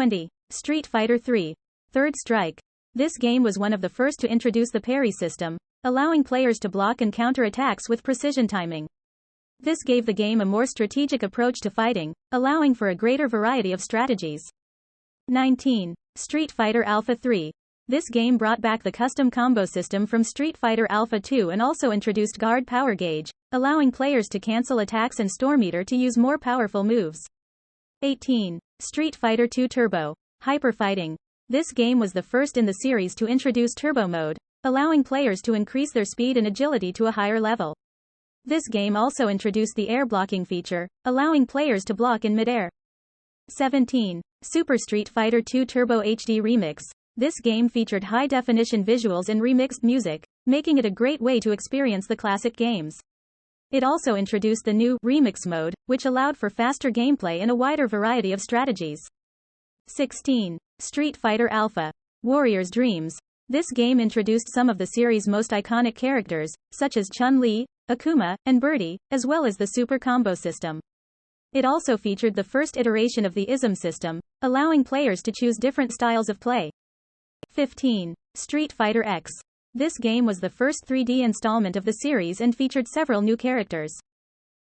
20. Street Fighter III. Third Strike. This game was one of the first to introduce the parry system, allowing players to block and counter attacks with precision timing. This gave the game a more strategic approach to fighting, allowing for a greater variety of strategies. 19. Street Fighter Alpha 3. This game brought back the custom combo system from Street Fighter Alpha 2 and also introduced Guard Power Gauge, allowing players to cancel attacks and Storm Eater to use more powerful moves. 18. Street Fighter II Turbo. Hyper Fighting. This game was the first in the series to introduce Turbo Mode, allowing players to increase their speed and agility to a higher level. This game also introduced the air blocking feature, allowing players to block in midair. 17. Super Street Fighter II Turbo HD Remix. This game featured high-definition visuals and remixed music, making it a great way to experience the classic games. It also introduced the new Remix mode, which allowed for faster gameplay and a wider variety of strategies. 16. Street Fighter Alpha. Warrior's Dreams. This game introduced some of the series' most iconic characters, such as Chun-Li, Akuma, and Birdie, as well as the Super Combo system. It also featured the first iteration of the ISM system, allowing players to choose different styles of play. 15. Street Fighter X. This game was the first 3D installment of the series and featured several new characters.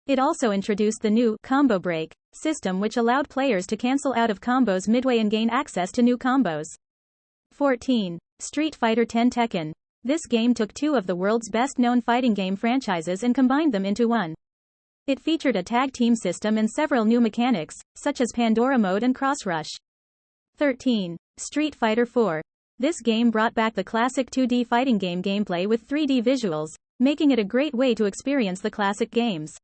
It also introduced the new Combo Break system, which allowed players to cancel out of combos midway and gain access to new combos. 14. Street Fighter X Tekken. This game took two of the world's best-known fighting game franchises and combined them into one. It featured a tag team system and several new mechanics, such as Pandora Mode and Cross Rush. 13. Street Fighter IV. This game brought back the classic 2D fighting game gameplay with 3D visuals, making it a great way to experience the classic games.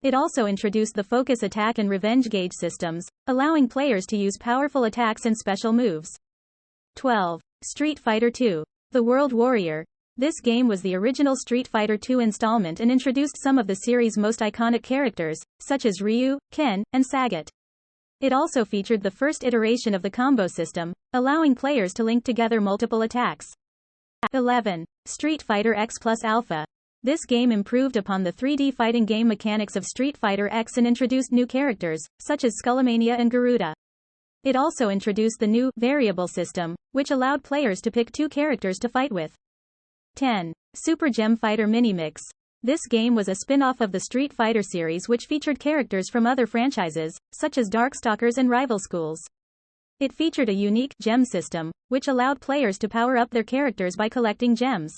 It also introduced the Focus Attack and Revenge Gauge systems, allowing players to use powerful attacks and special moves. 12. Street Fighter II. The World Warrior. This game was the original Street Fighter II installment and introduced some of the series' most iconic characters, such as Ryu, Ken, and Sagat. It also featured the first iteration of the combo system, allowing players to link together multiple attacks. 11. Street Fighter X Plus Alpha. This game improved upon the 3D fighting game mechanics of Street Fighter X and introduced new characters, such as Skullomania and Garuda. It also introduced the new variable system, which allowed players to pick two characters to fight with. 10. Super Gem Fighter Minimix. This game was a spin-off of the Street Fighter series which featured characters from other franchises, such as Darkstalkers and Rival Schools. It featured a unique gem system, which allowed players to power up their characters by collecting gems.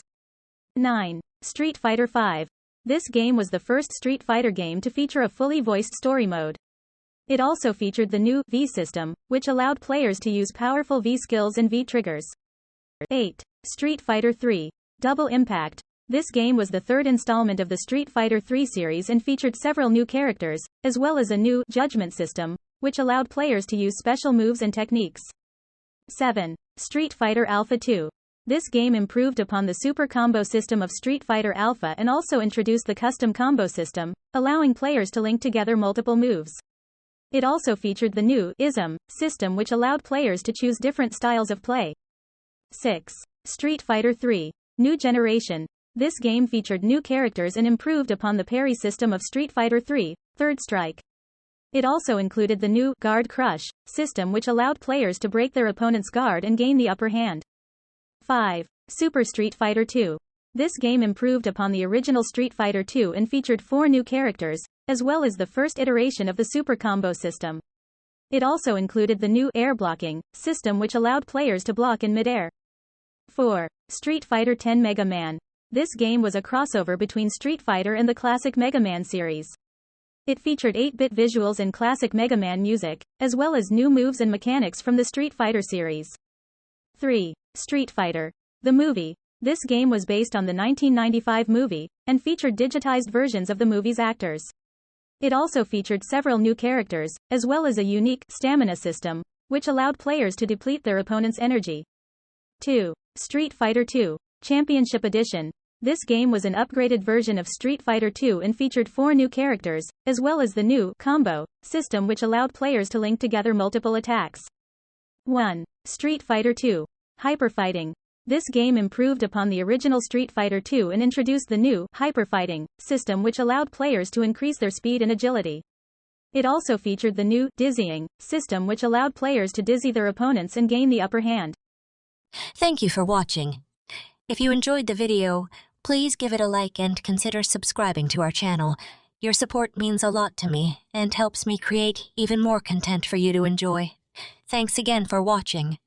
9. Street Fighter V. This game was the first Street Fighter game to feature a fully voiced story mode. It also featured the new V system, which allowed players to use powerful V skills and V triggers. 8. Street Fighter III. Double Impact. This game was the third installment of the Street Fighter III series and featured several new characters, as well as a new Judgment system, which allowed players to use special moves and techniques. 7. Street Fighter Alpha 2. This game improved upon the Super Combo system of Street Fighter Alpha and also introduced the custom combo system, allowing players to link together multiple moves. It also featured the new ISM system, which allowed players to choose different styles of play. 6. Street Fighter III. New Generation. This game featured new characters and improved upon the parry system of Street Fighter III, Third Strike. It also included the new Guard Crush system, which allowed players to break their opponent's guard and gain the upper hand. 5. Super Street Fighter II. This game improved upon the original Street Fighter II and featured 4 new characters, as well as the first iteration of the Super Combo system. It also included the new air blocking system, which allowed players to block in midair. 4. Street Fighter X Mega Man. This game was a crossover between Street Fighter and the classic Mega Man series. It featured 8-bit visuals and classic Mega Man music, as well as new moves and mechanics from the Street Fighter series. 3. Street Fighter. The Movie. This game was based on the 1995 movie, and featured digitized versions of the movie's actors. It also featured several new characters, as well as a unique stamina system, which allowed players to deplete their opponent's energy. 2. Street Fighter II. Championship Edition. This game was an upgraded version of Street Fighter II and featured 4 new characters, as well as the new combo system, which allowed players to link together multiple attacks. 1. Street Fighter II. Hyper Fighting. This game improved upon the original Street Fighter II and introduced the new Hyper Fighting system, which allowed players to increase their speed and agility. It also featured the new dizzying system, which allowed players to dizzy their opponents and gain the upper hand. Thank you for watching. If you enjoyed the video, please give it a like and consider subscribing to our channel. Your support means a lot to me and helps me create even more content for you to enjoy. Thanks again for watching.